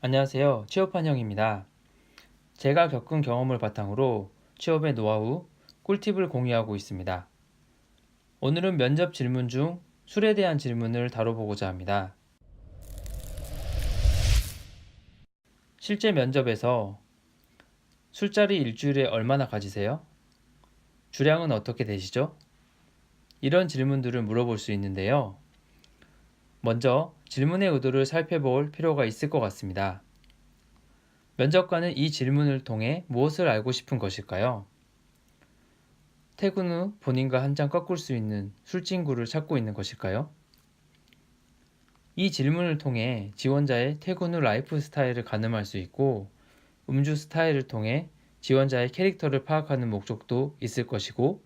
안녕하세요. 취업한영입니다. 제가 겪은 경험을 바탕으로 취업의 노하우, 꿀팁을 공유하고 있습니다. 오늘은 면접 질문 중 술에 대한 질문을 다뤄보고자 합니다. 실제 면접에서 술자리 일주일에 얼마나 가지세요? 주량은 어떻게 되시죠? 이런 질문들을 물어볼 수 있는데요. 먼저 질문의 의도를 살펴볼 필요가 있을 것 같습니다. 면접관은 이 질문을 통해 무엇을 알고 싶은 것일까요? 퇴근 후 본인과 한 잔 꺾을 수 있는 술친구를 찾고 있는 것일까요? 이 질문을 통해 지원자의 퇴근 후 라이프 스타일을 가늠할 수 있고, 음주 스타일을 통해 지원자의 캐릭터를 파악하는 목적도 있을 것이고,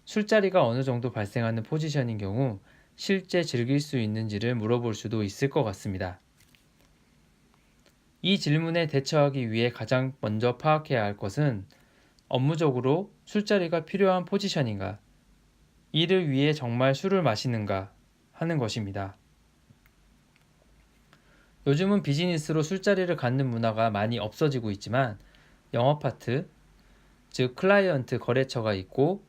술자리가 어느 정도 발생하는 포지션인 경우 실제 즐길 수 있는지를 물어볼 수도 있을 것 같습니다. 이 질문에 대처하기 위해 가장 먼저 파악해야 할 것은 업무적으로 술자리가 필요한 포지션인가, 이를 위해 정말 술을 마시는가 하는 것입니다. 요즘은 비즈니스로 술자리를 갖는 문화가 많이 없어지고 있지만 영업 파트, 즉 클라이언트 거래처가 있고,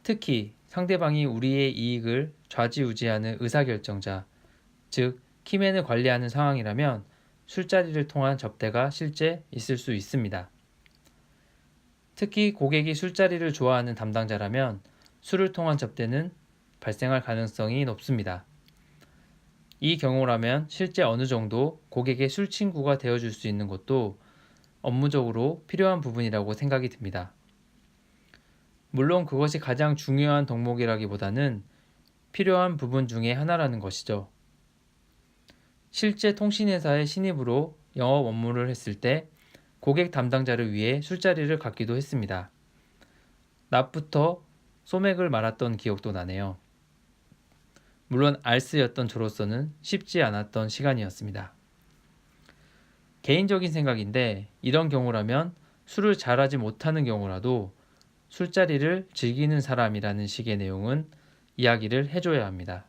특히 상대방이 우리의 이익을 좌지우지하는 의사결정자, 즉 키맨을 관리하는 상황이라면 술자리를 통한 접대가 실제 있을 수 있습니다. 특히 고객이 술자리를 좋아하는 담당자라면 술을 통한 접대는 발생할 가능성이 높습니다. 이 경우라면 실제 어느 정도 고객의 술친구가 되어줄 수 있는 것도 업무적으로 필요한 부분이라고 생각이 듭니다. 물론 그것이 가장 중요한 덕목이라기보다는 필요한 부분 중에 하나라는 것이죠. 실제 통신회사의 신입으로 영업 업무를 했을 때 고객 담당자를 위해 술자리를 갖기도 했습니다. 낮부터 소맥을 말았던 기억도 나네요. 물론 알스였던 저로서는 쉽지 않았던 시간이었습니다. 개인적인 생각인데, 이런 경우라면 술을 잘하지 못하는 경우라도 술자리를 즐기는 사람이라는 식의 내용은 이야기를 해줘야 합니다.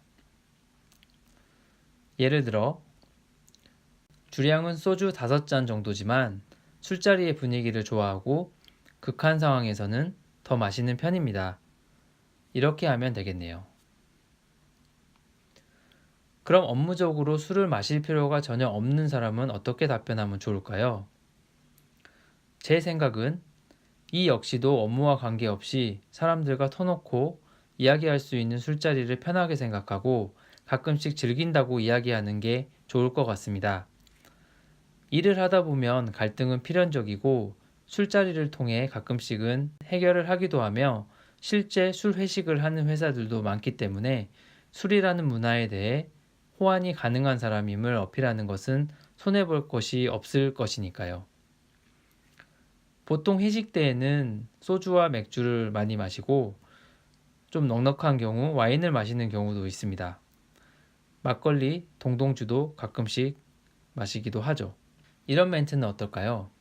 예를 들어 주량은 소주 5잔 정도지만 술자리의 분위기를 좋아하고 극한 상황에서는 더 마시는 편입니다. 이렇게 하면 되겠네요. 그럼 업무적으로 술을 마실 필요가 전혀 없는 사람은 어떻게 답변하면 좋을까요? 제 생각은 이 역시도 업무와 관계없이 사람들과 터놓고 이야기할 수 있는 술자리를 편하게 생각하고 가끔씩 즐긴다고 이야기하는 게 좋을 것 같습니다. 일을 하다 보면 갈등은 필연적이고 술자리를 통해 가끔씩은 해결을 하기도 하며 실제 술 회식을 하는 회사들도 많기 때문에 술이라는 문화에 대해 호환이 가능한 사람임을 어필하는 것은 손해볼 것이 없을 것이니까요. 보통 회식 때에는 소주와 맥주를 많이 마시고 좀 넉넉한 경우 와인을 마시는 경우도 있습니다. 막걸리, 동동주도 가끔씩 마시기도 하죠. 이런 멘트는 어떨까요?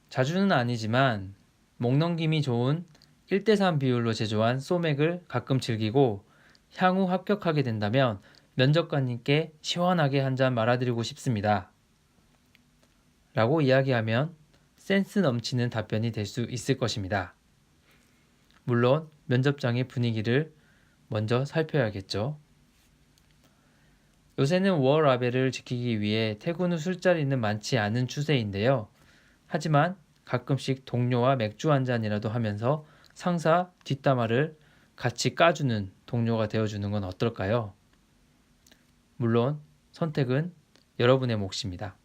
자주는 아니지만 목 넘김이 좋은 1대3 비율로 제조한 소맥을 가끔 즐기고 향후 합격하게 된다면 면접관님께 시원하게 한 잔 말아드리고 싶습니다. 라고 이야기하면 센스 넘치는 답변이 될 수 있을 것입니다. 물론 면접장의 분위기를 먼저 살펴야겠죠. 요새는 워라밸을 지키기 위해 퇴근 후 술자리는 많지 않은 추세인데요. 하지만 가끔씩 동료와 맥주 한 잔이라도 하면서 상사 뒷담화를 같이 까주는 동료가 되어주는 건 어떨까요? 물론 선택은 여러분의 몫입니다.